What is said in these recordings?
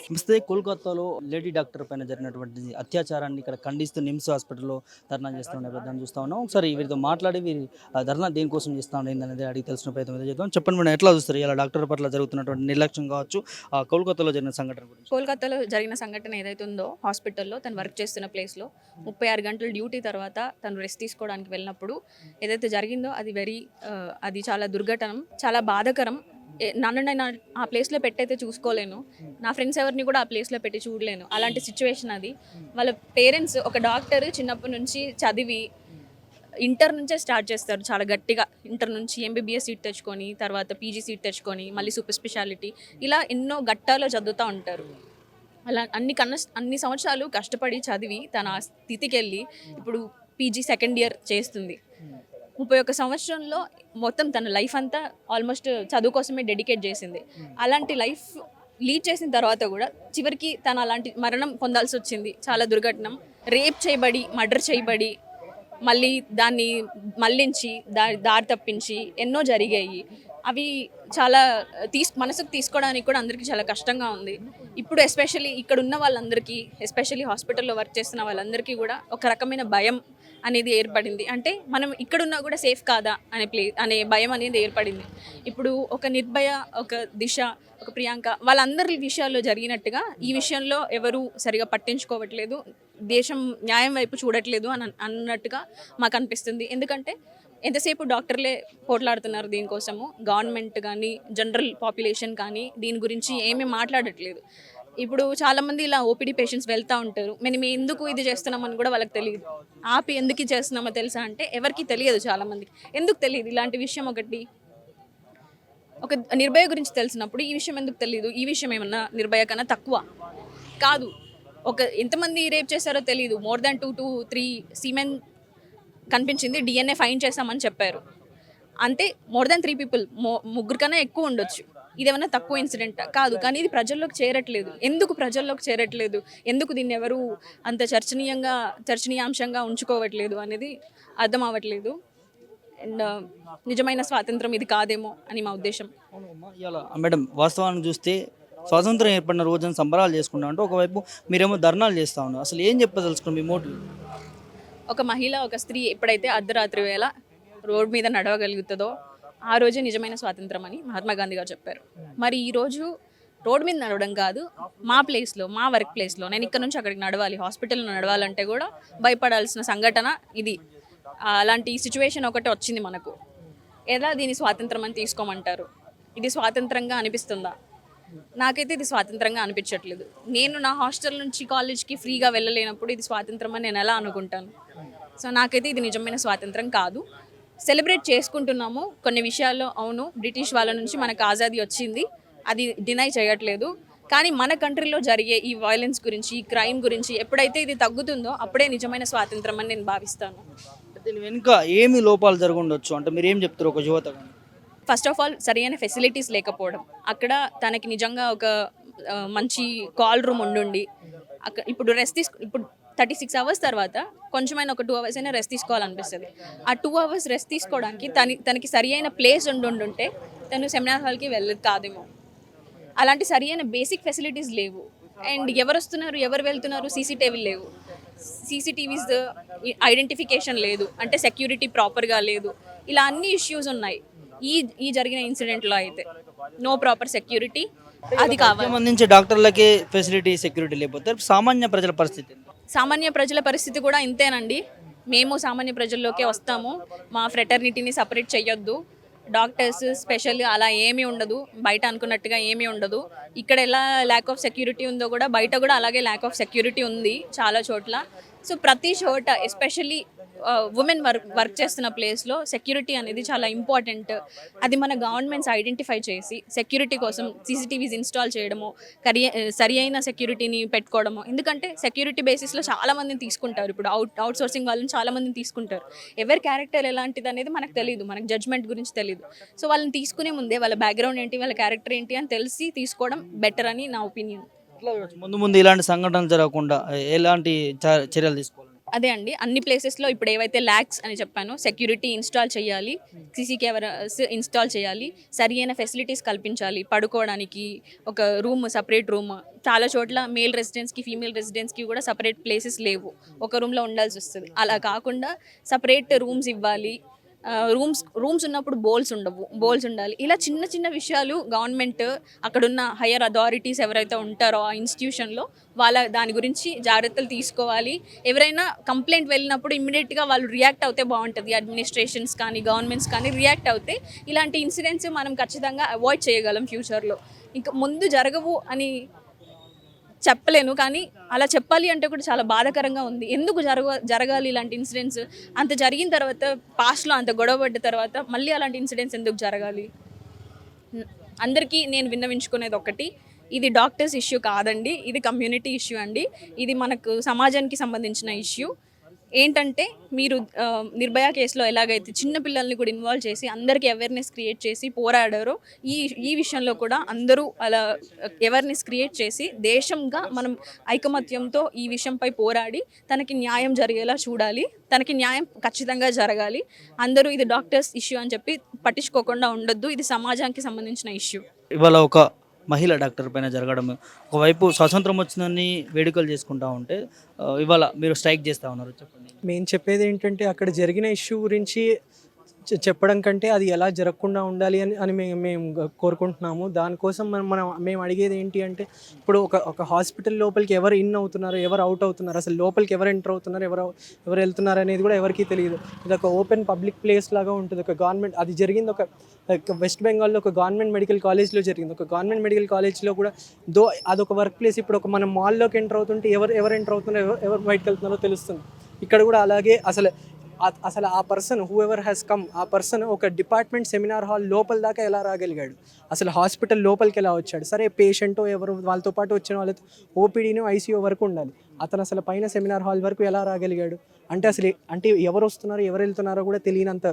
నమస్తే. కోల్కతాలో lady doctor పైన జరిగినటువంటి అత్యాచారాన్ని ఇక్కడ ఖండిస్తూ నిమ్స్ హాస్పిటల్లో ధర్నా చేస్తున్న నేపథ్యాన్ని చూస్తా ఉన్నాం. ఒకసారి వీరితో మాట్లాడి వీరి ధర్నా దేనికోసం చేస్తా ఉండేది అనేది అడిగి తెలిసిన ప్రయత్నం అయితే చేద్దాం. చెప్పండి మేడం, ఎట్లా చూస్తారు ఇలా డాక్టర్ పట్ల జరుగుతున్నటువంటి నిర్లక్ష్యం కావచ్చు, కోల్కతాలో జరిగిన సంఘటన గురించి? కోల్కతాలో జరిగిన సంఘటన ఏదైతే ఉందో, హాస్పిటల్లో తను వర్క్ చేస్తున్న ప్లేస్లో 36 గంటలు డ్యూటీ తర్వాత తను రెస్ట్ తీసుకోవడానికి వెళ్ళినప్పుడు ఏదైతే జరిగిందో అది చాలా దుర్ఘటనం, చాలా బాధాకరం. నన్ను నేను ఆ ప్లేస్లో పెట్టయితే చూసుకోలేను, నా ఫ్రెండ్స్ ఎవరిని కూడా ఆ ప్లేస్లో పెట్టి చూడలేను. అలాంటి సిచ్యువేషన్ అది. వాళ్ళ పేరెంట్స్ ఒక డాక్టర్ చిన్నప్పటి నుంచి చదివి ఇంటర్ నుంచే స్టార్ట్ చేస్తారు చాలా గట్టిగా. ఇంటర్ నుంచి ఎంబీబీఎస్ సీట్ తెచ్చుకొని, తర్వాత పీజీ సీట్ తెచ్చుకొని, మళ్ళీ సూపర్ స్పెషాలిటీ, ఇలా ఎన్నో ఘట్టాల్లో చదువుతూ ఉంటారు. అలా అన్ని సంవత్సరాలు కష్టపడి చదివి తన ఆ స్థితికి వెళ్ళి ఇప్పుడు పీజీ సెకండ్ ఇయర్ చేస్తుంది. 31 సంవత్సరంలో మొత్తం తన లైఫ్ అంతా ఆల్మోస్ట్ చదువు కోసమే డెడికేట్ చేసింది. అలాంటి లైఫ్ లీడ్ చేసిన తర్వాత కూడా చివరికి తను అలాంటి మరణం పొందాల్సి వచ్చింది. చాలా దుర్ఘటనం. రేప్ చేయబడి, మర్డర్ చేయబడి, మళ్ళీ దాన్ని మళ్ళించి దారి తప్పించి ఎన్నో జరిగాయి. అవి చాలా మనసుకు తీసుకోవడానికి కూడా అందరికీ చాలా కష్టంగా ఉంది. ఇప్పుడు ఎస్పెషల్లీ ఇక్కడ ఉన్న వాళ్ళందరికీ, ఎస్పెషల్లీ హాస్పిటల్లో వర్క్ చేస్తున్న వాళ్ళందరికీ కూడా ఒక రకమైన భయం అనేది ఏర్పడింది. అంటే మనం ఇక్కడున్నా కూడా సేఫ్ కాదా అనే భయం అనేది ఏర్పడింది. ఇప్పుడు ఒక నిర్భయ, ఒక దిశ, ఒక ప్రియాంక, వాళ్ళందరి విషయాల్లో జరిగినట్టుగా ఈ విషయంలో ఎవరు సరిగా పట్టించుకోవట్లేదు, దేశం న్యాయం వైపు చూడట్లేదు అన్నట్టుగా మాకు అనిపిస్తుంది. ఎందుకంటే ఎంతసేపు డాక్టర్లే పోట్లాడుతున్నారు దీనికోసము. గవర్నమెంట్ కానీ, జనరల్ పాపులేషన్ కానీ దీని గురించి ఏమీ మాట్లాడట్లేదు. ఇప్పుడు చాలామంది ఇలా ఓపీడీ పేషెంట్స్ వెళ్తూ ఉంటారు. మేము ఎందుకు ఇది చేస్తున్నామని కూడా వాళ్ళకి తెలియదు. ఆపి ఎందుకు చేస్తున్నామో తెలుసా అంటే ఎవరికి తెలియదు. చాలామందికి ఎందుకు తెలియదు ఇలాంటి విషయం. ఒక నిర్భయ గురించి తెలిసినప్పుడు ఈ విషయం ఎందుకు తెలియదు? ఈ విషయం ఏమన్నా నిర్భయ కన్నా తక్కువ కాదు. ఎంతమంది రేప్ చేశారో తెలియదు. మోర్ దాన్ 2 to 3 సీమెన్ కనిపించింది. డిఎన్ఏ ఫైండ్ చేశామని చెప్పారు. అంటే మోర్ దాన్ 3 people, ముగ్గురు కన్నా ఎక్కువ ఉండొచ్చు. ఇదేమన్నా తక్కువ ఇన్సిడెంట్ కాదు. కానీ ఇది ప్రజల్లోకి చేరట్లేదు. ఎందుకు ప్రజల్లోకి చేరట్లేదు? ఎందుకు దీన్ని ఎవరు అంత చర్చనీయాంశంగా ఉంచుకోవట్లేదు అనేది అర్థం అవ్వట్లేదు. అండ్ నిజమైన స్వాతంత్రం ఇది కాదేమో అని మా ఉద్దేశం. మేడం, వాస్తవాన్ని చూస్తే స్వాతంత్రం ఏర్పడిన రోజున సంబరాలు చేసుకుంటా అంటే ఒకవైపు మీరేమో ధర్నాలు చేస్తూ ఉన్నారు. అసలు ఏం చెప్పదలుచుకున్నాం మీ మోటివ్? ఒక మహిళ, ఒక స్త్రీ ఎప్పుడైతే అర్ధరాత్రి వేళ రోడ్ మీద నడవగలుగుతుందో ఆ రోజే నిజమైన స్వాతంత్రం అని మహాత్మా గాంధీ గారు చెప్పారు. మరి ఈరోజు రోడ్ మీద నడవడం కాదు, మా ప్లేస్లో, మా వర్క్ ప్లేస్లో నేను ఇక్కడ నుంచి అక్కడికి నడవాలి, హాస్పిటల్లో నడవాలంటే కూడా భయపడాల్సిన సంఘటన ఇది. అలాంటి సిచ్యువేషన్ ఒకటి వచ్చింది మనకు. ఎలా దీన్ని స్వాతంత్రం అని తీసుకోమంటారు? ఇది స్వాతంత్రంగా అనిపిస్తుందా? నాకైతే ఇది స్వాతంత్రంగా అనిపించట్లేదు. నేను నా హాస్టల్ నుంచి కాలేజ్కి ఫ్రీగా వెళ్ళలేనప్పుడు ఇది స్వాతంత్రం అని నేను ఎలా అనుకుంటాను? సో నాకైతే ఇది నిజమైన స్వాతంత్రం కాదు. సెలబ్రేట్ చేసుకుంటున్నాము కొన్ని విషయాల్లో, అవును, బ్రిటిష్ వాళ్ళ నుంచి మనకు ఆజాదీ వచ్చింది, అది డినై చేయట్లేదు. కానీ మన కంట్రీలో జరిగే ఈ వైలెన్స్ గురించి, ఈ క్రైమ్ గురించి ఎప్పుడైతే ఇది తగ్గుతుందో అప్పుడే నిజమైన స్వాతంత్రం అని నేను భావిస్తాను. దీని వెనుక ఏమి లోపాలు జరుగుండొచ్చు అంటే మీరు ఏం చెప్తారు ఒక యువత? ఫస్ట్ ఆఫ్ ఆల్ సరైన ఫెసిలిటీస్ లేకపోవడం. అక్కడ తనకి నిజంగా ఒక మంచి కాల్ రూమ్ ఉండి అక్కడ ఇప్పుడు ఇప్పుడు 36 hours తర్వాత కొంచెమైనా ఒక 2 hours అయినా రెస్ట్ తీసుకోవాలనిపిస్తుంది. ఆ 2 hours రెస్ట్ తీసుకోవడానికి తనకి సరి అయిన ప్లేస్ ఉండుంటే తను సెమినార్ హాల్కి వెళ్ళదు కాదేమో. అలాంటి సరి అయిన బేసిక్ ఫెసిలిటీస్ లేవు. అండ్ ఎవరు వస్తున్నారు, ఎవరు వెళ్తున్నారు, సీసీటీవీలు లేవు. సీసీటీవీస్ ఐడెంటిఫికేషన్ లేదు, అంటే సెక్యూరిటీ ప్రాపర్గా లేదు. ఇలా అన్ని ఇష్యూస్ ఉన్నాయి. ఈ జరిగిన ఇన్సిడెంట్లో అయితే నో ప్రాపర్ సెక్యూరిటీ, అది కావాలి. సంబంధించి డాక్టర్లకే ఫెసిలిటీ, సెక్యూరిటీ లేకపోతే సామాన్య ప్రజల పరిస్థితి? సామాన్య ప్రజల పరిస్థితి కూడా ఇంతేనండి. మేము సామాన్య ప్రజల్లోకే వస్తాము. మా ఫ్రెటర్నిటీని సపరేట్ చేయొద్దు. డాక్టర్స్ స్పెషల్ అలా ఏమీ ఉండదు, బయట అనుకున్నట్టుగా ఏమీ ఉండదు. ఇక్కడ ఎలా ల్యాక్ ఆఫ్ సెక్యూరిటీ ఉందో కూడా బయట కూడా అలాగే ల్యాక్ ఆఫ్ సెక్యూరిటీ ఉంది చాలా చోట్ల. సో ప్రతి చోట ఎస్పెషల్లీ ఉమెన్ వర్క్ చేస్తున్న ప్లేస్లో సెక్యూరిటీ అనేది చాలా ఇంపార్టెంట్. అది మన గవర్నమెంట్స్ ఐడెంటిఫై చేసి సెక్యూరిటీ కోసం సీసీటీవీస్ ఇన్స్టాల్ చేయడము, సరి అయిన సెక్యూరిటీని పెట్టుకోవడము. ఎందుకంటే సెక్యూరిటీ బేసిస్లో చాలామందిని తీసుకుంటారు. ఇప్పుడు అవుట్ సోర్సింగ్ వాళ్ళని చాలామందిని తీసుకుంటారు. ఎవరి క్యారెక్టర్ ఎలాంటిది అనేది మనకు తెలియదు, మనకు జడ్జ్మెంట్ గురించి తెలియదు. సో వాళ్ళని తీసుకునే ముందే వాళ్ళ బ్యాక్గ్రౌండ్ ఏంటి, వాళ్ళ క్యారెక్టర్ ఏంటి అని తెలిసి తీసుకోవడం బెటర్ అని నా ఒపీనియన్. ముందు ఇలాంటి సంఘటనలు జరగకుండా ఎలాంటి చర్యలు తీసుకోవాలి? అదే అండి. అన్ని ప్లేసెస్‌లో ఇప్పుడు ఏవైతే ల్యాక్స్ అని చెప్పానో సెక్యూరిటీ ఇన్‌స్టాల్ చేయాలి. సీసీ కెమెరాస్ ఇన్‌స్టాల్ చేయాలి. సరియైన ఫెసిలిటీస్ కల్పించాలి. పడుకోవడానికి ఒక సెపరేట్ రూమ్. చాలా చోట్ల మేల్ రెసిడెంట్స్‌కి, ఫీమేల్ రెసిడెంట్స్‌కి కూడా సెపరేట్ ప్లేసెస్ లేవు. ఒక రూమ్‌లో ఉండాల్సొస్తది. అలా కాకుండా సెపరేట్ రూమ్స్ ఇవ్వాలి. రూమ్స్ ఉన్నప్పుడు బోల్స్ ఉండాలి. ఇలా చిన్న చిన్న విషయాలు గవర్నమెంట్ అక్కడున్న హైయర్ అథారిటీస్ ఎవరైతే ఉంటారో ఆ ఇన్‌స్టిట్యూషన్‌లో దాని గురించి జాగ్రత్తలు తీసుకోవాలి. ఎవరైనా కంప్లెయింట్ వెళ్ళినప్పుడు ఇమ్మీడియేట్‌గా వాళ్ళు రియాక్ట్ అవుతే బావుంటది. అడ్మినిస్ట్రేషన్స్ కానీ, గవర్నమెంట్స్ కానీ రియాక్ట్ అవుతే ఇలాంటి ఇన్సిడెంట్స్ మనం ఖచ్చితంగా అవాయిడ్ చేయగలం ఫ్యూచర్‌లో. ఇంక ముందు జరగవు అని చెప్పలేను. కానీ అలా చెప్పాలి అంటే కూడా చాలా బాధాకరంగా ఉంది. ఎందుకు జరగాలి ఇలాంటి ఇన్సిడెంట్స్? అంత జరిగిన తర్వాత పాస్ట్‌లో అంత గొడవ పడ్డ తర్వాత మళ్ళీ అలాంటి ఇన్సిడెంట్స్ ఎందుకు జరగాలి? హ్మ్. అందరికీ నేను విన్నవించుకునేది ఒకటి. ఇది డాక్టర్స్ ఇష్యూ కాదండి. ఇది కమ్యూనిటీ ఇష్యూ అండి. ఇది మనకు సమాజానికి సంబంధించిన ఇష్యూ. ఏంటంటే మీరు నిర్భయ కేసులో ఎలాగైతే చిన్న పిల్లల్ని కూడా ఇన్వాల్వ్ చేసి అందరికీ అవేర్‌నెస్ క్రియేట్ చేసి పోరాడారో ఈ ఈ విషయంలో కూడా అందరూ అలా అవేర్‌నెస్ క్రియేట్ చేసి దేశంగా మనం ఐకమత్యంతో ఈ విషయంపై పోరాడి తనకి న్యాయం జరిగేలా చూడాలి. తనకి న్యాయం ఖచ్చితంగా జరగాలి. అందరూ ఇది డాక్టర్స్ ఇష్యూ అని చెప్పి పట్టించుకోకుండా ఉండొద్దు. ఇది సమాజానికి సంబంధించిన ఇష్యూ. ఇవాళ ఒక మహిళ డాక్టర్ పైన జరగడం, ఒకవైపు స్వాతంత్రం వచ్చిందని వేడుకలు చేసుకుంటా ఉంటే ఇవాళ మీరు స్ట్రైక్ చేస్తూ ఉన్నారు, చెప్పండి. మేము చెప్పేది ఏంటంటే అక్కడ జరిగిన ఇష్యూ గురించి చెప్పడం కంటే అది ఎలా జరగకుండా ఉండాలి అని మేము కోరుకుంటున్నాము. దానికోసం మేము అడిగేది ఏంటి అంటే ఇప్పుడు ఒక హాస్పిటల్ లోపలికి ఎవరు ఇన్ అవుతున్నారు, ఎవరు అవుట్ అవుతున్నారు, అసలు లోపలికి ఎవరు ఎంటర్ అవుతున్నారు, ఎవరు వెళ్తున్నారు అనేది కూడా ఎవరికీ తెలియదు. ఇది ఒక ఓపెన్ పబ్లిక్ ప్లేస్ లాగా ఉంటుంది. ఒక గవర్నమెంట్ అది జరిగింది ఒక వెస్ట్ బెంగాల్లో ఒక గవర్నమెంట్ మెడికల్ కాలేజ్లో జరిగింది. ఒక గవర్నమెంట్ మెడికల్ కాలేజ్లో కూడా అదొక వర్క్ ప్లేస్. ఇప్పుడు ఒక మనం మాల్లోకి ఎంటర్ అవుతుంటే ఎవరు ఎంటర్ అవుతున్నారో ఎవరు బయటకు వెళ్తున్నారో తెలుస్తుంది. ఇక్కడ కూడా అలాగే అసలు ఆ person who ever has come ఆ పర్సన్ ఒక డిపార్ట్మెంట్ సెమినార్ హాల్ లోపల దాకా ఎలా రాగలిగాడు, అసలు హాస్పిటల్ లోపలికి ఎలా వచ్చాడు? సరే పేషెంట్ ఎవరు వాళ్ళతో పాటు వచ్చిన వాళ్ళతో ఓపీడీని ఐసీయూ వరకు ఉండాలి, అతను అసలు పైన సెమినార్ హాల్ వరకు ఎలా రాగలిగాడు? అంటే ఎవరు వస్తున్నారో ఎవరు వెళ్తున్నారో కూడా తెలియనంత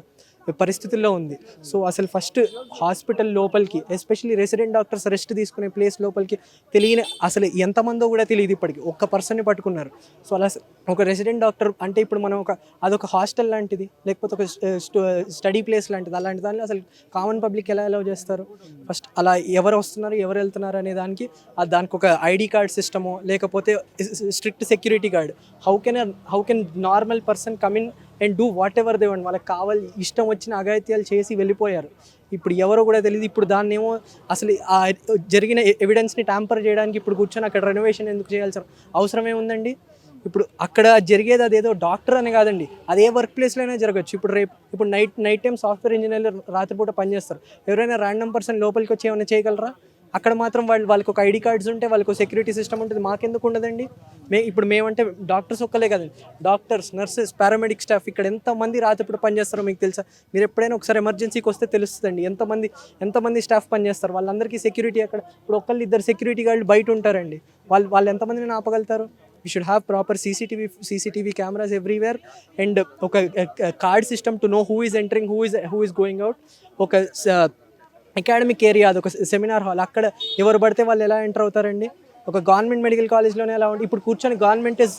పరిస్థితుల్లో ఉంది. సో అసలు ఫస్ట్ హాస్పిటల్ లోపలికి ఎస్పెషల్లీ రెసిడెంట్ డాక్టర్స్ రెస్ట్ తీసుకునే ప్లేస్ లోపలికి అసలు ఎంతమందో కూడా తెలియదు. ఇప్పటికి ఒక్క పర్సన్ని పట్టుకున్నారు. సో అలా ఒక రెసిడెంట్ డాక్టర్ అంటే ఇప్పుడు మనం అదొక హాస్టల్ లాంటిది, లేకపోతే ఒక స్టడీ ప్లేస్ లాంటిది. అలాంటి దానిలో అసలు కామన్ పబ్లిక్ ఎలా అలౌ చేస్తారు? ఫస్ట్ అలా ఎవరు వస్తున్నారు ఎవరు వెళ్తున్నారు అనే దానికి ఒక ఐడి కార్డ్ సిస్టమో లేకపోతే strict security guard. How can normal person come in and do what ever they want? వాళ్ళకి ఇష్టం వచ్చిన అఘాయిత్యాలు చేసి వెళ్ళిపోయారు. ఇప్పుడు ఎవరో కూడా తెలియదు. ఇప్పుడు దాన్ని ఏమో అసలు ఆ జరిగిన ఎవిడెన్స్ని ట్యాంపర్ చేయడానికి ఇప్పుడు కూర్చొని అక్కడ రెనోవేషన్ ఎందుకు చేయాల్సిన అవసరం ఏముందండి? ఇప్పుడు అక్కడ జరిగేది అదేదో డాక్టర్ అని కాదండి, అదే వర్క్ ప్లేస్లో అయినా జరగచ్చు. ఇప్పుడు నైట్ టైం సాఫ్ట్వేర్ ఇంజనీర్లు రాత్రిపూట పనిచేస్తారు. ఎవరైనా ర్యాండమ్ పర్సన్ లోపలికి వచ్చి ఏమైనా చేయగలరా? అక్కడ మాత్రం వాళ్ళకి ఒక ఐడి కార్డ్స్ ఉంటే వాళ్ళకి ఒక సెక్యూరిటీ సిస్టమ్ ఉంటుంది. మాకెందుకు ఉండదండి? మేమంటే డాక్టర్స్ ఒక్కలే కదండి, డాక్టర్స్, నర్సెస్, పారామెడిక్ స్టాఫ్ ఇక్కడ ఎంతమంది రాత్రిపూట పనిచేస్తారో మీకు తెలుసా? మీరు ఎప్పుడైనా ఒకసారి ఎమర్జెన్సీకి వస్తే తెలుస్తుందండి ఎంతమంది స్టాఫ్ పనిచేస్తారు. వాళ్ళందరికీ సెక్యూరిటీ అక్కడ ఇప్పుడు ఇద్దరు సెక్యూరిటీ గార్డులు బయట ఉంటారండి. వాళ్ళు ఎంతమందిని ఆపగలుగుతారు? We should have proper CCTV cameras everywhere and ఒక card system to know who is entering, who is going out. ఒక అకాడమిక్ ఏరియా, అదొక సెమినార్ హాల్, అక్కడ ఎవరు పడితే వాళ్ళు ఎలా ఎంటర్ అవుతారండి? ఒక గవర్నమెంట్ మెడికల్ కాలేజ్లోనే ఎలా ఉంటుంది? ఇప్పుడు కూర్చొని గవర్నమెంట్ ఇస్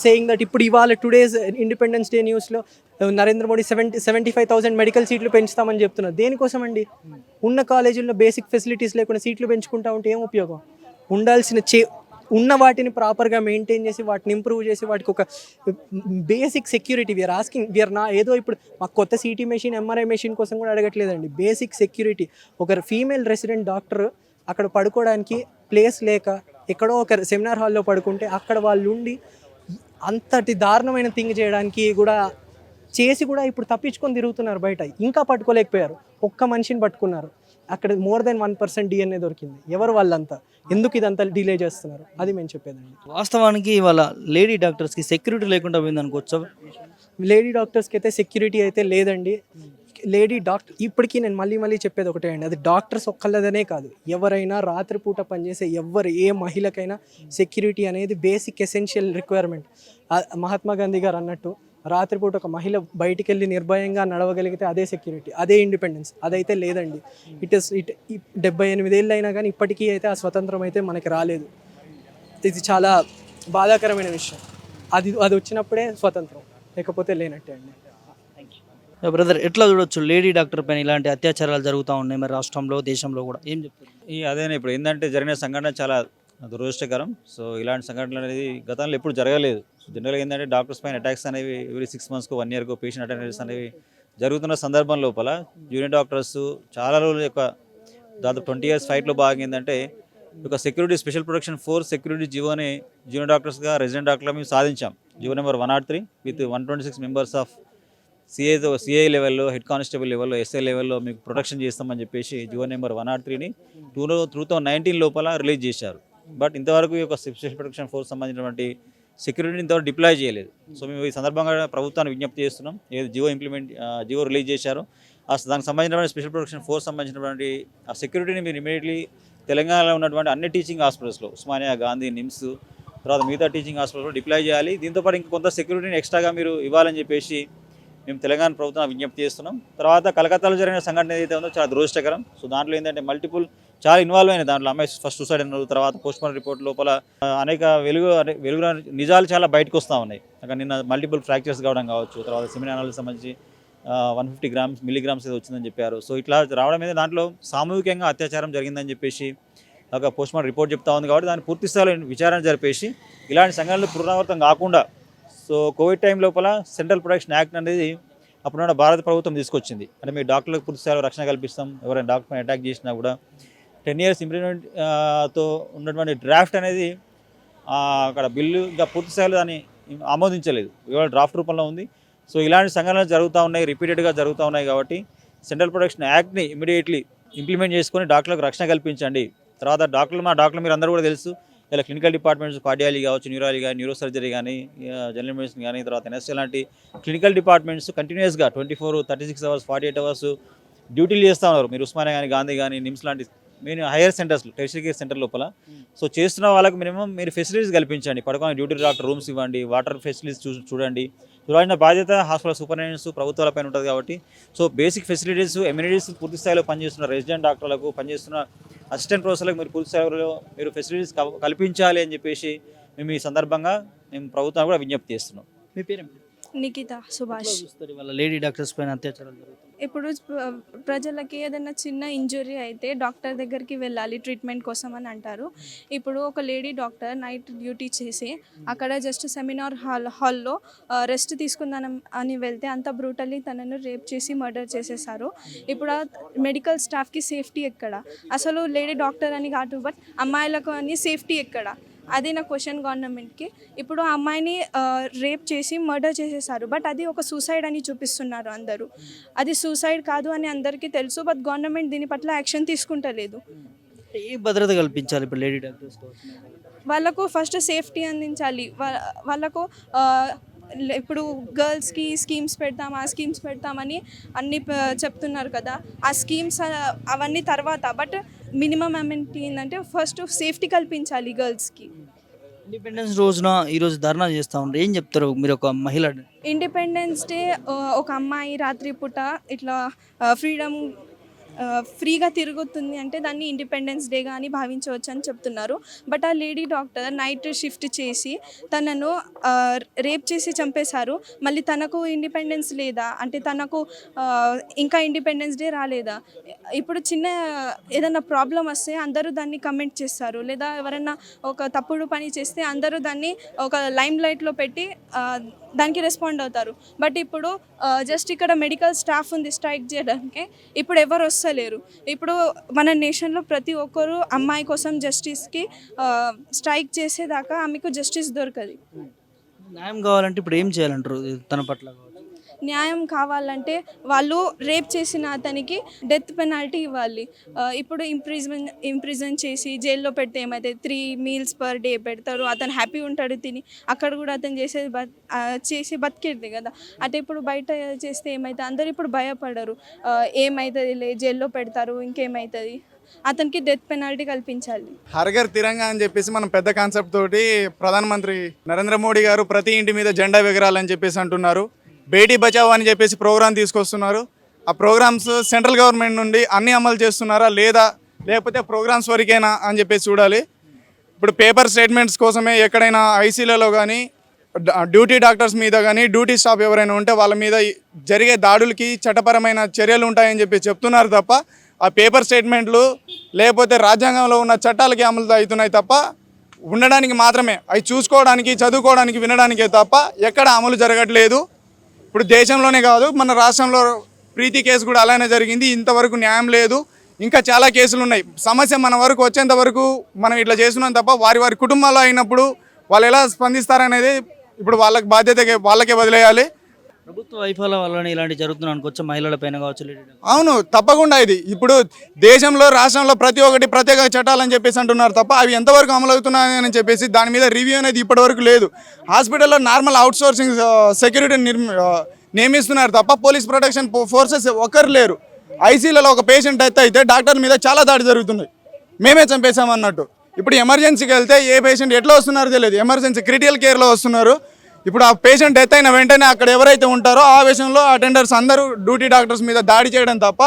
సేయింగ్ దట్ ఇప్పుడు ఇవాళ టుడేస్ ఇండిపెండెన్స్ డే న్యూస్లో నరేంద్ర మోడీ 75,000 మెడికల్ సీట్లు పెంచుతామని చెప్తున్నారు. దేనికోసం అండి? ఉన్న కాలేజీల్లో బేసిక్ ఫెసిలిటీస్ లేకుండా సీట్లు పెంచుకుంటా ఉంటే ఏం ఉపయోగం? ఉన్న వాటిని ప్రాపర్గా మెయింటైన్ చేసి వాటిని ఇంప్రూవ్ చేసి వాటికి ఒక బేసిక్ సెక్యూరిటీ వీఆర్ ఏదో ఇప్పుడు మాకు కొత్త సిటీ మెషిన్, ఎంఆర్ఐ మెషిన్ కోసం కూడా అడగట్లేదండి. Basic security. ఒక ఫీమేల్ రెసిడెంట్ డాక్టర్ అక్కడ పడుకోవడానికి ప్లేస్ లేక ఎక్కడో ఒక సెమినార్ హాల్లో పడుకుంటే అక్కడ వాళ్ళు ఉండి అంతటి దారుణమైన థింగ్ చేయడానికి కూడా చేసి కూడా ఇప్పుడు తప్పించుకొని తిరుగుతున్నారు బయట. ఇంకా పట్టుకోలేకపోయారు. ఒక్క మనిషిని పట్టుకున్నారు. అక్కడ మోర్ దెన్ 1% DNA దొరికింది. ఎవరు వాళ్ళంతా? ఎందుకు ఇదంతా డిలే చేస్తున్నారు? అది మేము చెప్పేదండి. వాస్తవానికి ఇవాళ లేడీ డాక్టర్స్కి సెక్యూరిటీ లేకుండా పోయింది అనుకోవచ్చా? లేడీ డాక్టర్స్కి అయితే సెక్యూరిటీ అయితే లేదండి. లేడీ డాక్టర్ ఇప్పటికీ నేను మళ్ళీ చెప్పేది ఒకటే అండి, అది డాక్టర్స్ ఒక్కళ్ళదనే కాదు, ఎవరైనా రాత్రిపూట పనిచేసే ఏ మహిళకైనా సెక్యూరిటీ అనేది basic essential requirement. Mahatma Gandhi గారు అన్నట్టు రాత్రిపూట ఒక మహిళ బయటికి వెళ్ళి నిర్భయంగా నడవగలిగితే అదే సెక్యూరిటీ, అదే ఇండిపెండెన్స్. అదైతే లేదండి. 78 ఏళ్ళు అయినా కానీ ఇప్పటికీ అయితే ఆ స్వతంత్రం అయితే మనకి రాలేదు. ఇది చాలా బాధాకరమైన విషయం. అది వచ్చినప్పుడే స్వతంత్రం, లేకపోతే లేనట్టే అండి. బ్రదర్ ఎట్లా చూడొచ్చు లేడీ డాక్టర్ పైన ఇలాంటి అత్యాచారాలు జరుగుతూ ఉన్నాయి మరి రాష్ట్రంలో దేశంలో కూడా ఏం చెప్తారు? అదేనే ఇప్పుడు ఏంటంటే జరిగిన సంఘటన చాలా దురదృష్టకరం. సో ఇలాంటి సంఘటనలు అనేది గతంలో ఎప్పుడు జరగలేదు. సో జనరల్గా ఏంటంటే డాక్టర్స్ పైన అటాక్స్ అనేవి ఎవ్రీ 6 monthsకు 1 yearకు పేషెంట్ అటెండెన్స్ అనేవి జరుగుతున్న సందర్భం లోపల జూనియర్ డాక్టర్స్ చాలా రోజుల యొక్క దాదాపు 20 years ఫైట్లో భాగంగా ఏంటంటే ఒక security special protection force security జీవోని జూనియర్ డాక్టర్స్గా రెసిడెంట్ డాక్టర్గా మేము సాధించాం. GO number 103 with 126 members of CI లెవెల్లో, హెడ్ కానిస్టేబుల్ లెవెల్లో, ఎస్ఐ లెవెల్లో మీకు ప్రొటెక్షన్ చేస్తామని చెప్పేసి జీవో నెంబర్ 103ని 2019 లోపల రిలీజ్ చేశారు. బట్ ఇంతవరకు ఈ యొక్క స్పెషల్ ప్రొటెక్షన్ ఫోర్స్ సంబంధించినటువంటి సెక్యూరిటీని ఇంతవరకు డిప్లాయ్ చేయలేదు. సో మేము ఈ సందర్భంగా ప్రభుత్వాన్ని విజ్ఞప్తి చేస్తున్నాం, ఏది జీవో రిలీజ్ చేశారో దానికి సంబంధించినటువంటి స్పెషల్ ప్రొటెక్షన్ ఫోర్స్ సంబంధించినటువంటి ఆ సెక్యూరిటీని మీరు ఇమీడియట్లీ తెలంగాణలో ఉన్నటువంటి అన్ని టీచింగ్ హాస్పిటల్స్లో, ఉస్మానియా, గాంధీ, నిమ్స్, తర్వాత మిగతా టీచింగ్ హాస్పిటల్స్లో డిప్లాయ్ చేయాలి. దీంతోపాటు ఇంకా కొంత సెక్యూరిటీని ఎక్స్ట్రాగా మీరు ఇవ్వాలని చెప్పేసి మేము తెలంగాణ ప్రభుత్వం విజ్ఞప్తి చేస్తున్నాం. తర్వాత కలకత్తాలో జరిగిన సంఘటన ఏదైతే ఉందో చాలా దురదృష్టకరం. సో దాంట్లో ఏంటంటే మల్టిపుల్ చాలా ఇన్వాల్వ్ అయినాయి. దాంట్లో అమ్మాయి ఫస్ట్ సూసైడ్ అన్నారు, తర్వాత పోస్ట్మార్టం రిపోర్ట్ లోపల అనేక వెలుగు నిజాలు చాలా బయటకు వస్తూ ఉన్నాయి. అక్కడ నిన్న మల్టిపుల్ ఫ్రాక్చర్స్ కావడం కావచ్చు, తర్వాత సెమినార్లకు సంబంధించి 150 milligrams ఏదో వచ్చిందని చెప్పారు. సో ఇట్లా రావడం మీద దాంట్లో సామూహికంగా అత్యాచారం జరిగిందని చెప్పేసి ఒక పోస్ట్మార్టం రిపోర్ట్ చెప్తా ఉంది. కాబట్టి దాన్ని పూర్తి స్థాయిలో విచారణ జరిపేసి ఇలాంటి సంఘటనలు పునరావృతం కాకుండా సో కోవిడ్ టైం లోపల సెంట్రల్ ప్రొటెక్షన్ యాక్ట్ అనేది అప్పుడున్న భారత ప్రభుత్వం తీసుకొచ్చింది. అంటే మీ డాక్టర్లకు పూర్తి స్థాయిలో రక్షణ కల్పిస్తాం, ఎవరైనా డాక్టర్ పైన అటాక్ చేసినా కూడా 10 years ఇంప్లిమెంట్ తో ఉన్నటువంటి డ్రాఫ్ట్ అనేది అక్కడ బిల్లు ఇంకా పూర్తి స్థాయిలో దాన్ని ఆమోదించలేదు, ఇవాళ డ్రాఫ్ట్ రూపంలో ఉంది. సో ఇలాంటి సంఘటనలు జరుగుతూ ఉన్నాయి, రిపీటెడ్గా జరుగుతూ ఉన్నాయి. కాబట్టి సెంట్రల్ ప్రొటెక్షన్ యాక్ట్ని ఇమీడియట్లీ ఇంప్లిమెంట్ చేసుకొని డాక్టర్లకు రక్షణ కల్పించండి. తర్వాత మా డాక్టర్లు మీరు అందరూ కూడా తెలుసు, ఇలా క్లినికల్ డిపార్ట్మెంట్స్ కార్డియాలజీ కావచ్చు, న్యూరాలజీ కానీ, న్యూరో సర్జరీ కానీ, జనరల్ మెడిసిన్ కానీ, తర్వాత ఎన్ఎస్సీ లాంటి క్లినికల్ డిపార్ట్మెంట్స్ కంటిన్యూస్గా 24, 36 hours, 48 hours డ్యూటీలు చేస్తూ ఉన్నారు. మీరు ఉస్మానియా కానీ, గాంధీ కానీ, నిమ్స్ లాంటి మెయిన్ హైయర్ సెంటర్స్లో, టెరిషరీ కేర్ సెంటర్ లోపల సో చేస్తున్న వాళ్ళకి మినిమం మీరు ఫెసిలిటీస్ కల్పించండి. పడుకొని డ్యూటీ డాక్టర్ రూమ్స్ ఇవ్వండి, వాటర్ ఫెసిలిటీస్ చూడాల్సిన బాధ్యత హాస్పిటల్ సూపరింటెండెంట్స్ ప్రభుత్వాలపైన ఉంటుంది. కాబట్టి సో బేసిక్ ఫెసిలిటీస్, ఎమ్యూనిటీస్ పూర్తి స్థాయిలో పనిచేస్తున్న రెసిడెంట్ డాక్టర్లకు, పనిచేస్తున్న అసిస్టెంట్ ప్రొఫెసర్లకు మీరు పూర్తి స్థాయిలో మీరు ఫెసిలిటీస్ కల్పించాలి అని చెప్పేసి మేము ఈ సందర్భంగా మేము ప్రభుత్వాన్ని కూడా విజ్ఞప్తి చేస్తున్నాం. మీ పేరు నిఖిత సుభాష్. వాళ్ళ లేడీ డాక్టర్స్ పైన అత్యాచారాలు జరుగుతాయి. ఇప్పుడు ప్రజలకి ఏదైనా చిన్న ఇంజురీ అయితే డాక్టర్ దగ్గరికి వెళ్ళాలి ట్రీట్మెంట్ కోసం అని అంటారు. ఇప్పుడు ఒక లేడీ డాక్టర్ నైట్ డ్యూటీ చేసి అక్కడ జస్ట్ సెమినార్ హాల్లో రెస్ట్ తీసుకుందాం అని వెళ్తే అంత బ్రూటల్లీ తనను రేప్ చేసి మర్డర్ చేసేసారు. ఇప్పుడు మెడికల్ స్టాఫ్కి సేఫ్టీ ఎక్కడ? అసలు లేడీ డాక్టర్ అని కాదు, బట్ అమ్మాయిలకు అని సేఫ్టీ ఎక్కడ? అది నా క్వశ్చన్ గవర్నమెంట్కి. ఇప్పుడు ఆ అమ్మాయిని రేప్ చేసి మర్డర్ చేసేసారు, బట్ అది ఒక సూసైడ్ అని చూపిస్తున్నారు అందరూ. అది సూసైడ్ కాదు అని అందరికీ తెలుసు, బట్ గవర్నమెంట్ దీని పట్ల యాక్షన్ తీసుకుంటలేదు. ఏ భద్రత కల్పించాలి ఇప్పుడు లేడీ డాక్టర్స్? వాళ్ళకు ఫస్ట్ సేఫ్టీ అందించాలి. వాళ్ళకు ఇప్పుడు గర్ల్స్కి స్కీమ్స్ పెడతాం, ఆ స్కీమ్స్ పెడతామని అన్నీ చెప్తున్నారు కదా. ఆ స్కీమ్స్ అవన్నీ తర్వాత, బట్ మినిమం అమెంటీ ఏంటంటే ఫస్ట్ సేఫ్టీ కల్పించాలి గర్ల్స్కి. ఇండిపెండెన్స్ రోజున ఈరోజు ధర్నా చేస్తూ ఉన్నారు, ఏం చెప్తారు మీరు ఒక మహిళ? ఇండిపెండెన్స్ డే ఒక అమ్మాయి రాత్రి పూట ఇట్లా ఫ్రీగా తిరుగుతుంది అంటే దాన్ని ఇండిపెండెన్స్ డేగా అని భావించవచ్చు అని చెప్తున్నారు. బట్ ఆ లేడీ డాక్టర్ నైట్ షిఫ్ట్ చేసి తనను రేప్ చేసి చంపేశారు. మళ్ళీ తనకు ఇండిపెండెన్స్ లేదా అంటే తనకు ఇంకా ఇండిపెండెన్స్ డే రాలేదా? ఇప్పుడు చిన్న ఏదైనా ప్రాబ్లం వస్తే అందరూ దాన్ని కమెంట్ చేస్తారు, లేదా ఎవరైనా ఒక తప్పుడు పని చేస్తే అందరూ దాన్ని ఒక లైమ్ లైట్లో పెట్టి దానికి రెస్పాండ్ అవుతారు. బట్ ఇప్పుడు జస్ట్ ఇక్కడ మెడికల్ స్టాఫ్ ఉంది స్ట్రైక్ చేయడానికి, ఇప్పుడు ఎవరు వస్తలేరు. ఇప్పుడు మన నేషన్లో ప్రతి ఒక్కరు అమ్మాయి కోసం జస్టిస్కి స్ట్రైక్ చేసేదాకా ఆమెకు జస్టిస్ దొరకదు. న్యాయం కావాలంటే ఇప్పుడు ఏం చేయాలంటారు తన పట్ల? న్యాయం కావాలంటే వాళ్ళు రేప్ చేసిన అతనికి డెత్ పెనాల్టీ ఇవ్వాలి. ఇప్పుడు ఇంప్రిజన్ చేసి జైల్లో పెడితే ఏమైతే 3 meals per day పెడతారు, అతను హ్యాపీ ఉంటాడు తిని. అక్కడ కూడా అతను చేసి బతికేది కదా. అంటే ఇప్పుడు బయట చేస్తే ఏమవుతుంది? అందరు ఇప్పుడు భయపడరు, ఏమవుతుంది జైల్లో పెడతారు, ఇంకేమవుతుంది. అతనికి డెత్ పెనాల్టీ కల్పించాలి. హర్ఘర్ తిరంగా అని చెప్పేసి మనం పెద్ద కాన్సెప్ట్ తోటి ప్రధానమంత్రి నరేంద్ర మోడీ గారు ప్రతి ఇంటి మీద జెండా ఎగరాలని చెప్పేసి అంటున్నారు. బేటీ బచావో అని చెప్పేసి ప్రోగ్రామ్ తీసుకొస్తున్నారు. ఆ ప్రోగ్రామ్స్ సెంట్రల్ గవర్నమెంట్ నుండి అన్ని అమలు చేస్తున్నారా లేదా, లేకపోతే ప్రోగ్రామ్స్ వరకేనా అని చెప్పేసి చూడాలి. ఇప్పుడు పేపర్ స్టేట్మెంట్స్ కోసమే ఎక్కడైనా ఐసీలలో కానీ డ్యూటీ డాక్టర్స్ మీద కానీ డ్యూటీ స్టాఫ్ ఎవరైనా ఉంటే వాళ్ళ మీద జరిగే దాడులకి చట్టపరమైన చర్యలు ఉంటాయని చెప్పి చెప్తున్నారు తప్ప ఆ పేపర్ స్టేట్మెంట్లు లేకపోతే రాజ్యాంగంలో ఉన్న చట్టాలకి అమలు అవుతున్నాయి తప్ప ఉండడానికి మాత్రమే అవి చూసుకోవడానికి చదువుకోవడానికి వినడానికే తప్ప ఎక్కడ అమలు జరగట్లేదు. ఇప్పుడు దేశంలోనే కాదు మన రాష్ట్రంలో ప్రీతి కేసు కూడా అలానే జరిగింది. ఇంతవరకు న్యాయం లేదు. ఇంకా చాలా కేసులు ఉన్నాయి. సమస్య మన వరకు వచ్చేంత వరకు మనం ఇట్లా చేస్తున్నాం తప్ప వారి కుటుంబాల్లో అయినప్పుడు వాళ్ళు ఎలా స్పందిస్తారనేది ఇప్పుడు వాళ్ళకి బాధ్యత వాళ్ళకే వదిలేయాలి. ప్రభుత్వ వైఫల్యం వల్లనే ఇలాంటి జరుగుతున్నాయి అనుకోవచ్చు, మహిళల పైన కావచ్చు, లేడీ డాక్టర్. అవును, తప్పకుండా. ఇది ఇప్పుడు దేశంలో రాష్ట్రంలో ప్రతి ఒక్కటి ప్రత్యేక చట్టాలని చెప్పేసి అంటున్నారు తప్ప అవి ఎంతవరకు అమలు అవుతున్నాయని చెప్పేసి దాని మీద రివ్యూ అనేది ఇప్పటివరకు లేదు. హాస్పిటల్లో నార్మల్ అవుట్సోర్సింగ్ సెక్యూరిటీని నియమిస్తున్నారు తప్ప పోలీస్ ప్రొటెక్షన్ ఫోర్సెస్ ఒక్కరు లేరు. ఐసీయూలలో ఒక పేషెంట్ డెత్ అయితే డాక్టర్ మీద చాలా దాడి జరుగుతున్నాయి. మేమే చంపేశామన్నట్టు. ఇప్పుడు ఎమర్జెన్సీకి వెళ్తే ఏ పేషెంట్ ఎట్లా వస్తున్నారో తెలియదు. ఎమర్జెన్సీ క్రిటికల్ కేర్లో వస్తున్నారు. ఇప్పుడు ఆ పేషెంట్ డెత్ అయిన వెంటనే అక్కడ ఎవరైతే ఉంటారో ఆ విషయంలో అటెండర్స్ అందరూ డ్యూటీ డాక్టర్స్ మీద దాడి చేయడం తప్ప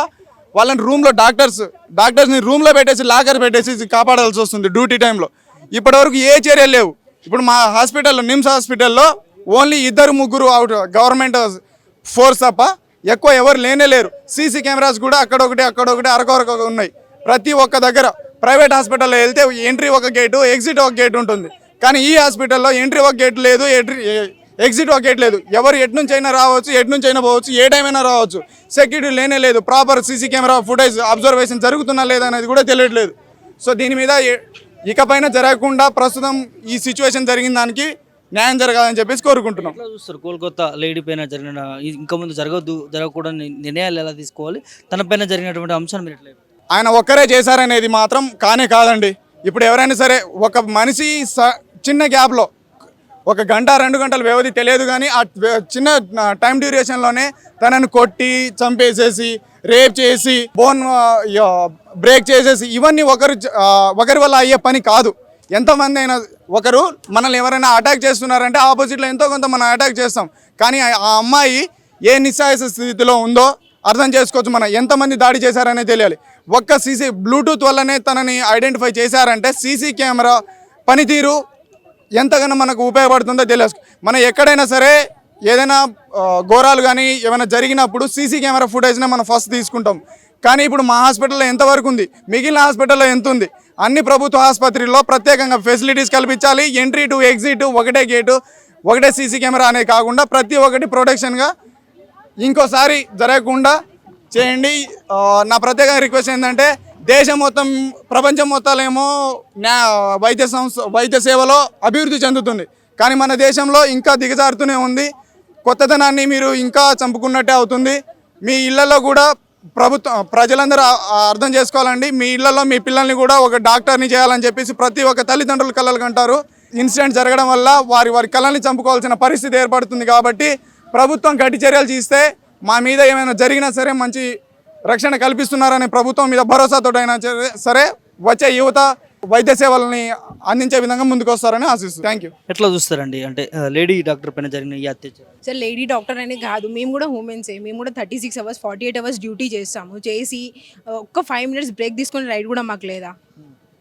వాళ్ళని రూమ్లో డాక్టర్స్ని రూమ్లో పెట్టేసి లాకర్ పెట్టేసి కాపాడాల్సి వస్తుంది డ్యూటీ టైంలో. ఇప్పటివరకు ఏ చర్యలు లేవు. ఇప్పుడు మా హాస్పిటల్లో నిమ్స్ హాస్పిటల్లో ఓన్లీ 2-3 అవుట్ గవర్నమెంట్ ఫోర్స్ తప్ప ఎక్కువ ఎవరు లేరు. సీసీ కెమెరాస్ కూడా అక్కడొకటి అరకొరక ఉన్నాయి. ప్రతి ఒక్క దగ్గర ప్రైవేట్ హాస్పిటల్లో వెళ్తే ఎంట్రీ ఒక గేటు, ఎగ్జిట్ ఒక గేట్ ఉంటుంది. కానీ ఈ హాస్పిటల్లో ఎంట్రీ ఒక గేట్ లేదు, ఎగ్జిట్ ఒక గేట్ లేదు. ఎవరు ఎటు నుంచి అయినా రావచ్చు, ఎటు నుంచి అయినా పోవచ్చు, ఏ టైం అయినా రావచ్చు. సెక్యూరిటీ లేదు. Proper CC camera footage observation జరుగుతున్నా లేదా అనేది కూడా తెలియట్లేదు. సో దీని మీద ఇకపైన జరగకుండా ప్రస్తుతం ఈ సిచ్యువేషన్ జరిగిన దానికి న్యాయం జరగాలని చెప్పేసి కోరుకుంటున్నాం. ఎట్లా చూస్తారు కోల్కతా లేడీ పైన జరిగిన ఇంకా ముందు జరగకూడని నిర్ణయాలు ఎలా తీసుకోవాలి, తన పైన జరిగినటువంటి అంశాన్ని మీరు ఎట్లా చెప్తారు? ఆయన ఒక్కరే చేశారనేది మాత్రం కాదండి. ఇప్పుడు ఎవరైనా సరే ఒక మనిషి చిన్న గ్యాప్లో 1 గంట 2 గంటల వ్యవధి తెలియదు కానీ ఆ చిన్న టైం డ్యూరేషన్లోనే తనను కొట్టి చంపేసేసి రేప్ చేసి బోన్ బ్రేక్ చేసేసి ఇవన్నీ ఒకరి వల్ల అయ్యే పని కాదు. ఎంతమంది అయినా ఒకరు మనల్ని ఎవరైనా అటాక్ చేస్తున్నారంటే ఆపోజిట్లో ఎంతో కొంత మనం అటాక్ చేస్తాం. కానీ ఆ అమ్మాయి ఏ నిస్సహాయ స్థితిలో ఉందో అర్థం చేసుకోవచ్చు. మనం ఎంతమంది దాడి చేశారనే తెలియాలి. ఒక్క బ్లూటూత్ వల్లనే తనని ఐడెంటిఫై చేశారంటే సీసీ కెమెరా పనితీరు ఎంతగానో మనకు ఉపయోగపడుతుందో తెలియదు. మనం ఎక్కడైనా సరే ఏదైనా ఘోరాలు కానీ ఏమైనా జరిగినప్పుడు సీసీ కెమెరా ఫుటేజ్నే మనం ఫస్ట్ తీసుకుంటాం. కానీ ఇప్పుడు మా హాస్పిటల్లో ఎంతవరకు ఉంది, మిగిలిన హాస్పిటల్లో ఎంత ఉంది? అన్ని ప్రభుత్వ ఆసుపత్రుల్లో ప్రత్యేకంగా ఫెసిలిటీస్ కల్పించాలి. ఎంట్రీ టు ఎగ్జిట్ ఒకటే గేటు, ఒకటే సీసీ కెమెరా అనే కాకుండా ప్రతి ఒక్కటి ప్రొటెక్షన్గా ఇంకోసారి జరగకుండా చేయండి. నా ప్రత్యేక రిక్వెస్ట్ ఏంటంటే దేశం మొత్తం ప్రపంచం మొత్తాలేమో వైద్య సేవలో అభివృద్ధి చెందుతుంది. కానీ మన దేశంలో ఇంకా దిగజారుతూనే ఉంది. కొత్తదనాన్ని మీరు ఇంకా చంపుకున్నట్టే అవుతుంది. మీ ఇళ్లలో కూడా ప్రజలందరూ అర్థం చేసుకోవాలండి. మీ ఇళ్లలో మీ పిల్లల్ని కూడా ఒక డాక్టర్ని చేయాలని చెప్పేసి ప్రతి ఒక్క తల్లిదండ్రులు కలలు కంటారు. ఇన్సిడెంట్ జరగడం వల్ల వారి కళల్ని చంపుకోవాల్సిన పరిస్థితి ఏర్పడుతుంది. కాబట్టి ప్రభుత్వం గట్టి చర్యలు తీస్తే మా మీద ఏమైనా జరిగినా సరే మంచి రక్షణ కల్పిస్తున్నారనే ప్రభుత్వం మీద భరోసాతో అయినా సరే వచ్చే యువత వైద్య సేవలని అందించే విధంగా ముందుకు వస్తారని ఆశిస్తున్నాను. Thank you. ఎట్లా చూస్తారండి అంటే లేడీ డాక్టర్ పైన జరిగిన ఈ అత్యాచారం? సార్ లేడీ డాక్టర్ అనే కాదు, మేము కూడా ఉమెన్సే. మేము కూడా 36 hours 48 hours డ్యూటీ చేస్తాము. చేసి ఒక్క 5 minutes బ్రేక్ తీసుకునే రైట్ కూడా మాకు లేదా?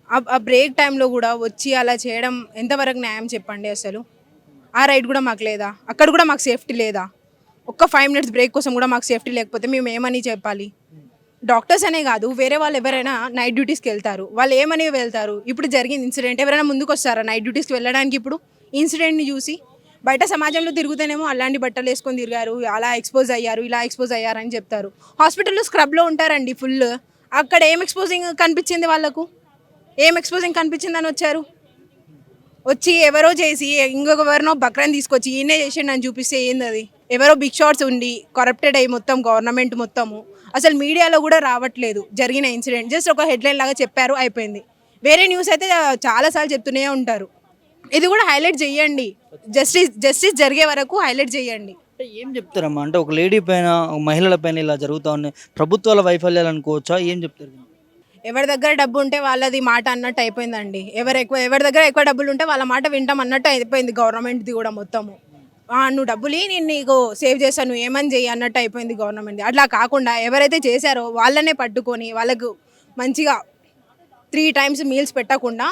ఆ బ్రేక్ టైంలో కూడా వచ్చి అలా చేయడం ఎంతవరకు న్యాయం చెప్పండి? అసలు ఆ రైట్ కూడా మాకు లేదా? అక్కడ కూడా మాకు సేఫ్టీ లేదా? ఒక్క 5 minutes బ్రేక్ కోసం కూడా మాకు సేఫ్టీ లేకపోతే మేము ఏమని చెప్పాలి? డాక్టర్స్ అనే కాదు, వేరే వాళ్ళు ఎవరైనా నైట్ డ్యూటీస్కి వెళ్తారు, వాళ్ళు ఏమని వెళ్తారు? ఇప్పుడు జరిగిన ఇన్సిడెంట్ ఎవరైనా ముందుకు వస్తారా నైట్ డ్యూటీస్కి వెళ్ళడానికి? ఇప్పుడు ఇన్సిడెంట్ని చూసి బయట సమాజంలో తిరుగుతూనేమో అలాంటి బట్టలు వేసుకొని తిరిగారు, అలా ఎక్స్పోజ్ అయ్యారు, ఇలా ఎక్స్పోజ్ అయ్యారని చెప్తారు. హాస్పిటల్లో స్క్రబ్లో ఉంటారండి ఫుల్. అక్కడ ఏం ఎక్స్పోజింగ్ కనిపించింది వాళ్ళకు? ఏం ఎక్స్పోజింగ్ కనిపించిందని వచ్చి ఎవరో చేసి ఇంకొకవరినో బక్రాన్ని తీసుకొచ్చి ఈయనే చేసిండు అని చూపిస్తే ఏంది అది? ఎవరో బిగ్ షాట్స్ ఉండి కరప్టెడ్ అయ్యి మొత్తం గవర్నమెంట్ మొత్తము అసలు మీడియాలో కూడా రావట్లేదు. జరిగిన ఇన్సిడెంట్ జస్ట్ ఒక హెడ్లైన్ లాగా చెప్పారు, అయిపోయింది. వేరే న్యూస్ అయితే చాలాసార్లు చెప్తూనే ఉంటారు. ఇది కూడా హైలైట్ చేయండి. జస్టిస్ జరిగే వరకు హైలైట్ చేయండి. అంటే ఏం చెప్తారమ్మా? అంటే ఒక లేడీ పైన మహిళల పైన ఇలా జరుగుతూ ఉన్నాయి, ప్రభుత్వాల వైఫల్యాలు అనుకోవచ్చా? ఏం చెప్తారు? ఎవరి దగ్గర డబ్బు ఉంటే వాళ్ళది మాట అన్నట్టు అయిపోయిందండి. ఎవరి దగ్గర ఎక్కువ డబ్బులు ఉంటే వాళ్ళ మాట వింటాం అన్నట్టు అయిపోయింది గవర్నమెంట్ది కూడా మొత్తము. నువ్వు డబ్బులు నేను నీకు సేవ్ చేస్తాను, నువ్వు ఏమని చెయ్యి అన్నట్టు అయిపోయింది గవర్నమెంట్ది. అట్లా కాకుండా ఎవరైతే చేశారో వాళ్ళనే పట్టుకొని వాళ్ళకు మంచిగా 3 times మీల్స్ పెట్టకుండా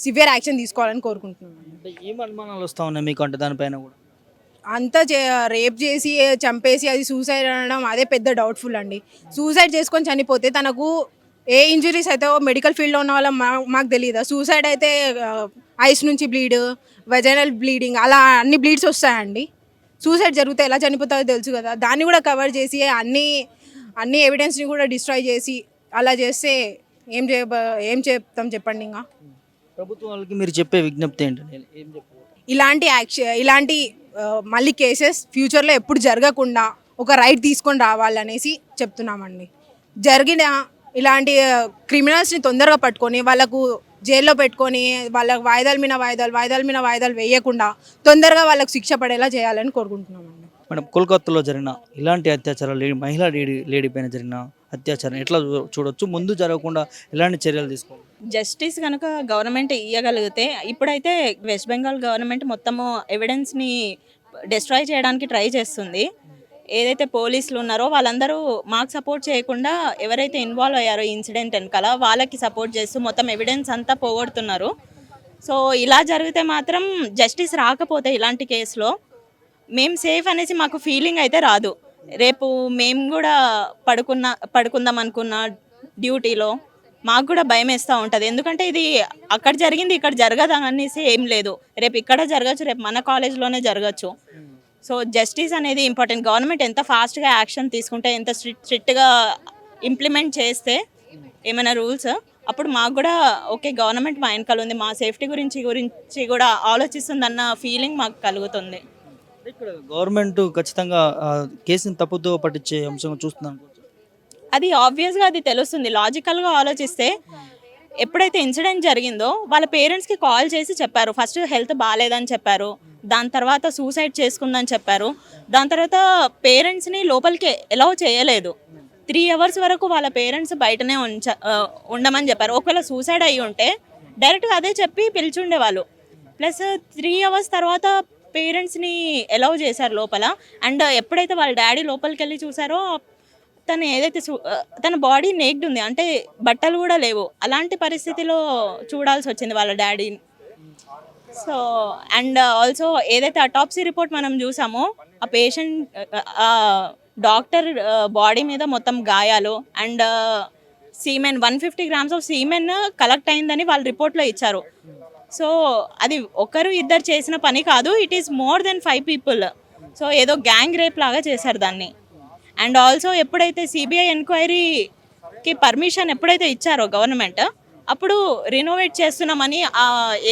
సివియర్ యాక్షన్ తీసుకోవాలని కోరుకుంటున్నాను. అంటే ఏం అనుమానాలు వస్తూ ఉన్నాయి మీకు అంటే దానిపైన కూడా? అంతా రేప్ చేసి చంపేసి అది సూసైడ్ అనడం అదే పెద్ద డౌట్ఫుల్ అండి. సూసైడ్ చేసుకొని చనిపోతే తనకు ఏ ఇంజరీస్ అయితే మెడికల్ ఫీల్డ్లో ఉన్న వాళ్ళం మాకు తెలియదా? సూసైడ్ అయితే ఐస్ నుంచి బ్లీడ్, వెజైనల్ బ్లీడింగ్ అలా అన్ని బ్లీడ్స్ వస్తాయండి. సూసైడ్ జరిగితే ఎలా చనిపోతారో తెలుసు కదా. దాన్ని కూడా కవర్ చేసి అన్ని ఎవిడెన్స్ని కూడా డిస్ట్రాయ్ చేసి అలా చేస్తే ఏం చెప్తాం చెప్పండి. ఇంకా ప్రభుత్వం వాళ్ళకి మీరు చెప్పే విజ్ఞప్తి ఏంటంటే ఏం చెప్పారు? ఇలాంటి మళ్ళీ కేసెస్ ఫ్యూచర్లో ఎప్పుడు జరగకుండా ఒక రైట్ తీసుకొని రావాలనేసి చెప్తున్నామండి. జరిగిన ఇలాంటి క్రిమినల్స్ని తొందరగా పట్టుకొని వాళ్ళకు జైల్లో పెట్టుకొని వాళ్ళకు వాయిదాల మీద వాయిదాలు వేయకుండా తొందరగా వాళ్ళకు శిక్ష పడేలా చేయాలని కోరుకుంటున్నామండి. మేడం, కోల్కతాలో జరిగిన ఇలాంటి అత్యాచారాలు, మహిళా లేడీ పైన జరిగిన అత్యాచారం ఎట్లా చూడొచ్చు? ముందు జరగకుండా ఎలాంటి చర్యలు తీసుకోవాలి? జస్టిస్ కనుక గవర్నమెంట్ ఇవ్వగలిగితే, ఇప్పుడైతే వెస్ట్ బెంగాల్ గవర్నమెంట్ మొత్తము ఎవిడెన్స్ని డిస్ట్రాయ్ చేయడానికి ట్రై చేస్తుంది. ఏదైతే పోలీసులు ఉన్నారో వాళ్ళందరూ మాకు సపోర్ట్ చేయకుండా ఎవరైతే ఇన్వాల్వ్ అయ్యారో ఈ ఇన్సిడెంట్ వెనకాల వాళ్ళకి సపోర్ట్ చేస్తూ మొత్తం ఎవిడెన్స్ అంతా పోగొడుతున్నారు. సో ఇలా జరిగితే మాత్రం జస్టిస్ రాకపోతే ఇలాంటి కేసులో మేము సేఫ్ అనేసి మాకు ఫీలింగ్ అయితే రాదు. రేపు మేము కూడా పడుకుందాం అనుకున్న డ్యూటీలో మాకు కూడా భయం వేస్తూ ఉంటుంది. ఎందుకంటే ఇది అక్కడ జరిగింది ఇక్కడ జరగదు అనేసి ఏం లేదు. రేపు ఇక్కడ జరగచ్చు, రేపు మన కాలేజ్లోనే జరగచ్చు. సో జస్టిస్ అనేది ఇంపార్టెంట్. గవర్నమెంట్ ఎంత ఫాస్ట్గా యాక్షన్ తీసుకుంటే, ఎంత స్ట్రిక్ట్గా ఇంప్లిమెంట్ చేస్తే ఏమైనా రూల్స్, అప్పుడు మాకు కూడా ఓకే గవర్నమెంట్ మా వెనకాల ఉంది, మా సేఫ్టీ గురించి కూడా ఆలోచిస్తుందన్న ఫీలింగ్ మాకు కలుగుతుంది. ఇక్కడ గవర్నమెంట్ ఖచ్చితంగా కేసుని తప్పుతో పట్టించే అంశంగా చూస్తున్నాను. అది ఆబ్వియస్గా అది తెలుస్తుంది. లాజికల్గా ఆలోచిస్తే ఎప్పుడైతే ఇన్సిడెంట్ జరిగిందో వాళ్ళ పేరెంట్స్కి కాల్ చేసి చెప్పారు. ఫస్ట్ హెల్త్ బాగాలేదని చెప్పారు, దాని తర్వాత సూసైడ్ చేసుకుందని చెప్పారు, దాని తర్వాత పేరెంట్స్ని లోపలికి ఎలౌ చేయలేదు. 3 hours వరకు వాళ్ళ పేరెంట్స్ బయటనే ఉండమని చెప్పారు. ఒకవేళ సూసైడ్ అయ్యి ఉంటే డైరెక్ట్గా అదే చెప్పి పిలిచుండేవాళ్ళు. ప్లస్ 3 hours తర్వాత పేరెంట్స్ని ఎలౌ చేశారు లోపల. అండ్ ఎప్పుడైతే వాళ్ళ డాడీ లోపలికి వెళ్ళి చూసారో తను ఏదైతే తన బాడీ నేక్డ్ ఉంది, అంటే బట్టలు కూడా లేవు. అలాంటి పరిస్థితిలో చూడాల్సి వచ్చింది వాళ్ళ డాడీని. సో అండ్ ఆల్సో ఏదైతే అటాప్సీ రిపోర్ట్ మనం చూసామో ఆ పేషెంట్ డాక్టర్ బాడీ మీద మొత్తం గాయాలు and semen 150 grams of semen collect అయిందని వాళ్ళ రిపోర్ట్లో ఇచ్చారు. సో అది ఒకరు ఇద్దరు చేసిన పని కాదు, it is more than 5 people. So ఏదో గ్యాంగ్ రేప్ లాగా చేశారు దాన్ని. అండ్ ఆల్సో ఎప్పుడైతే సిబిఐ ఎంక్వైరీకి పర్మిషన్ ఎప్పుడైతే ఇచ్చారో గవర్నమెంట్, అప్పుడు రినోవేట్ చేస్తున్నామని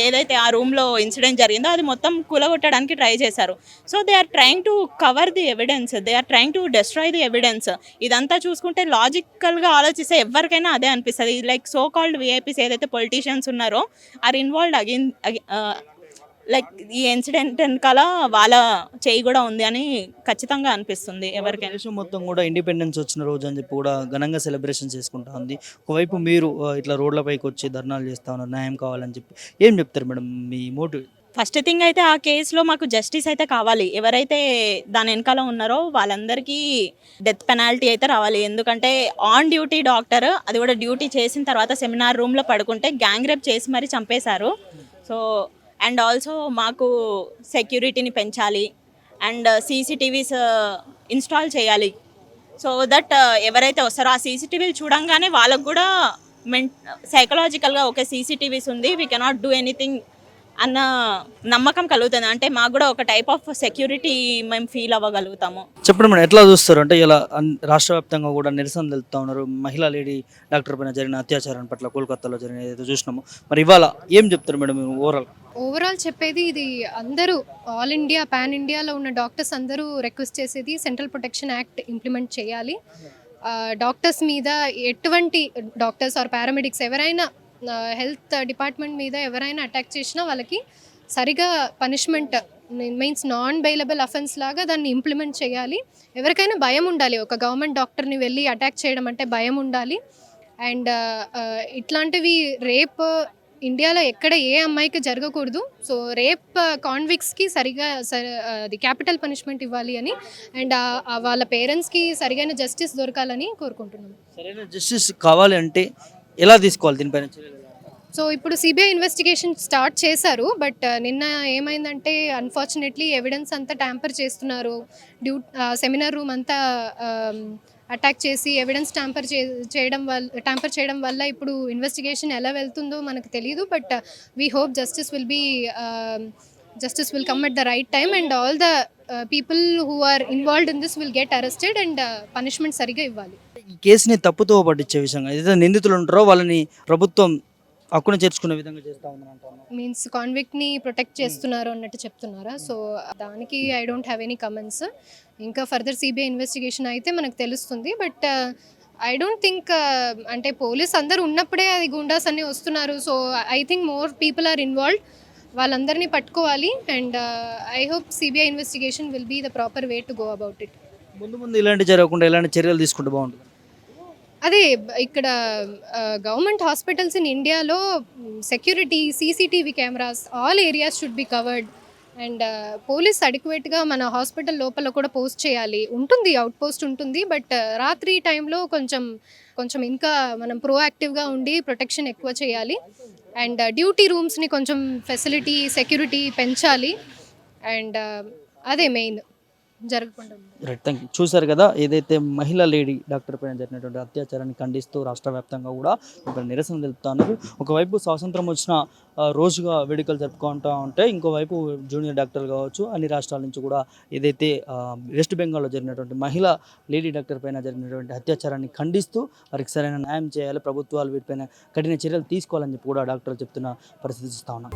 ఏదైతే ఆ రూమ్లో ఇన్సిడెంట్ జరిగిందో అది మొత్తం కూలగొట్టడానికి ట్రై చేశారు. So they are trying to cover the evidence, they are trying to destroy the evidence. ఇదంతా చూసుకుంటే లాజికల్గా ఆలోచిస్తే ఎవరికైనా అదే అనిపిస్తుంది. లైక్ సో కాల్డ్ విఐపీస్ ఏదైతే పొలిటీషియన్స్ ఉన్నారో ఆర్ ఇన్వాల్వ్డ్ అగైన్, లైక్ ఈ ఇన్సిడెంట్ వెనకాల వాళ్ళ చేయి కూడా ఉంది అని ఖచ్చితంగా అనిపిస్తుంది ఎవరికైనా. దేశం మొత్తం కూడా ఇండిపెండెన్స్ వచ్చిన రోజు అని చెప్పి కూడా ఘనంగా సెలబ్రేషన్ చేసుకుంటా ఉంది. ఒకవైపు మీరు ఇట్లా రోడ్లపైకి వచ్చి ధర్నాలు చేస్తూ ఉన్నారు, న్యాయం కావాలని చెప్పి. ఏం చెప్తారు మేడం మీ మోటివ్? ఫస్ట్ థింగ్ అయితే ఆ కేసులో మాకు జస్టిస్ అయితే కావాలి. ఎవరైతే దాని వెనకాల ఉన్నారో వాళ్ళందరికీ డెత్ పెనాల్టీ అయితే రావాలి. ఎందుకంటే ఆన్ డ్యూటీ డాక్టర్, అది కూడా డ్యూటీ చేసిన తర్వాత సెమినార్ రూమ్లో పడుకుంటే గ్యాంగ్ రేప్ చేసి మరీ చంపేశారు. సో అండ్ ఆల్సో మాకు సెక్యూరిటీని పెంచాలి అండ్ సీసీటీవీస్ ఇన్స్టాల్ చేయాలి. సో దట్ ఎవరైతే వస్తారో ఆ సీసీటీవీలు చూడంగానే వాళ్ళకు కూడా సైకలాజికల్గా ఓకే సీసీటీవీస్ ఉంది, వీ కెనాట్ డూ ఎనీథింగ్ అన్న నమ్మకం కలుగుతుంది. అంటే మాకు కూడా ఒక టైప్ ఆఫ్ సెక్యూరిటీ మేము ఫీల్ అవ్వగలుగుతాము. చెప్పండి మేడం, ఎట్లా చూస్తారు? అంటే ఇలా రాష్ట్ర వ్యాప్తంగా కూడా నిరసన తెలుపుతా ఉన్నారు మహిళా లేడీ డాక్టర్ పైన జరిగిన అత్యాచారం పట్ల. కోల్కతాలో జరిగిన ఏదైతే చూసినామో, మరి ఇవాళ ఏం చెప్తారు మేడం ఓవరాల్ చెప్పేది ఇది అందరూ ఆల్ ఇండియా పాన్ ఇండియాలో ఉన్న డాక్టర్స్ అందరూ రిక్వెస్ట్ చేసేది సెంట్రల్ ప్రొటెక్షన్ యాక్ట్ ఇంప్లిమెంట్ చేయాలి. డాక్టర్స్ మీద ఎటువంటి డాక్టర్స్ ఆర్ పారామెడిక్స్ ఎవరైనా హెల్త్ డిపార్ట్మెంట్ మీద ఎవరైనా అటాక్ చేసినా వాళ్ళకి సరిగా punishment means non bailable offence లాగా దాన్ని ఇంప్లిమెంట్ చేయాలి. ఎవరికైనా భయం ఉండాలి, ఒక గవర్నమెంట్ డాక్టర్ని వెళ్ళి అటాక్ చేయడం అంటే భయం ఉండాలి. అండ్ ఇట్లాంటివి రేప్ ఇండియాలో ఎక్కడ ఏ అమ్మాయికి జరగకూడదు. సో రేప్ కాన్విక్స్కి సరిగా అది క్యాపిటల్ పనిష్మెంట్ ఇవ్వాలి అని అండ్ వాళ్ళ పేరెంట్స్కి సరిగైన జస్టిస్ దొరకాలని కోరుకుంటున్నాను. సరైన జస్టిస్ కావాలి అంటే ఎలా తీసుకోవాలి దీనిపైన చర్యలు? సో ఇప్పుడు సిబిఐ ఇన్వెస్టిగేషన్ స్టార్ట్ చేశారు. బట్ నిన్న ఏమైందంటే అన్ఫార్చునేట్లీ ఎవిడెన్స్ అంతా ట్యాంపర్ చేస్తున్నారు. సెమినార్ రూమ్ అంతా అటాక్ చేసి ఎవిడెన్స్ ట్యాంపర్ చేయడం వల్ల ఇప్పుడు ఇన్వెస్టిగేషన్ ఎలా వెళ్తుందో మనకు తెలియదు. But we hope justice will come at the right time and all the people who are involved in this will get arrested and punishment సరిగా ఇవ్వాలి. ఈ కేసుని తప్పుతో పట్టించే విషయంగా ఏదైతే నిందితులు ఉంటారో వాళ్ళని ప్రభుత్వం హక్కును చేర్చుకునే విధంగా చేస్తూ ఉందని అంటాను. మీన్స్ కాన్విక్ట్ని ప్రొటెక్ట్ చేస్తున్నారు అన్నట్టు చెప్తున్నారా? సో దానికి I don't have any comments. ఇంకా ఫర్దర్ సిబిఐ ఇన్వెస్టిగేషన్ అయితే మనకు తెలుస్తుంది. బట్ ఐ డోంట్ థింక్ అంటే పోలీస్ అందరు ఉన్నప్పుడే అది గుండాస్ అన్నీ వస్తున్నారు. So I think more people are involved. వాళ్ళందరినీ పట్టుకోవాలి. And I hope CBI investigation will be the proper way to go about it. ముందు ఇలాంటి జరగకుండా ఎలాంటి చర్యలు తీసుకుంటే బాగుంటుంది? అదే ఇక్కడ గవర్నమెంట్ హాస్పిటల్స్ ఇన్ ఇండియాలో security, CCTV cameras, all areas should be covered. And police అడిక్వేట్గా మన హాస్పిటల్ లోపల కూడా పోస్ట్ చేయాలి. ఉంటుంది, అవుట్ పోస్ట్ ఉంటుంది. బట్ రాత్రి టైంలో కొంచెం ఇంకా మనం ప్రోయాక్టివ్గా ఉండి ప్రొటెక్షన్ ఎక్కువ చేయాలి. అండ్ డ్యూటీ రూమ్స్ని కొంచెం ఫెసిలిటీ, సెక్యూరిటీ పెంచాలి. అండ్ అదే మెయిన్ జరగకుండా. Right, thank you. చూశారు కదా, ఏదైతే మహిళా లేడీ డాక్టర్ పైన జరిగినటువంటి అత్యాచారాన్ని ఖండిస్తూ రాష్ట్ర వ్యాప్తంగా కూడా ఇక్కడ నిరసన తెలుపుతున్నారు. ఒకవైపు స్వాతంత్రం వచ్చిన రోజుగా వేడుకలు జరుపుకుంటూ ఉంటే, ఇంకోవైపు జూనియర్ డాక్టర్లు కావచ్చు అన్ని రాష్ట్రాల నుంచి కూడా ఏదైతే వెస్ట్ బెంగాల్లో జరిగినటువంటి మహిళా లేడీ డాక్టర్ పైన జరిగినటువంటి అత్యాచారాన్ని ఖండిస్తూ వారికి సరైన న్యాయం చేయాలి, ప్రభుత్వాలు వీటిపైన కఠిన చర్యలు తీసుకోవాలని చెప్పి కూడా డాక్టర్లు చెప్తున్న పరిస్థితి చూస్తూ ఉన్నాం.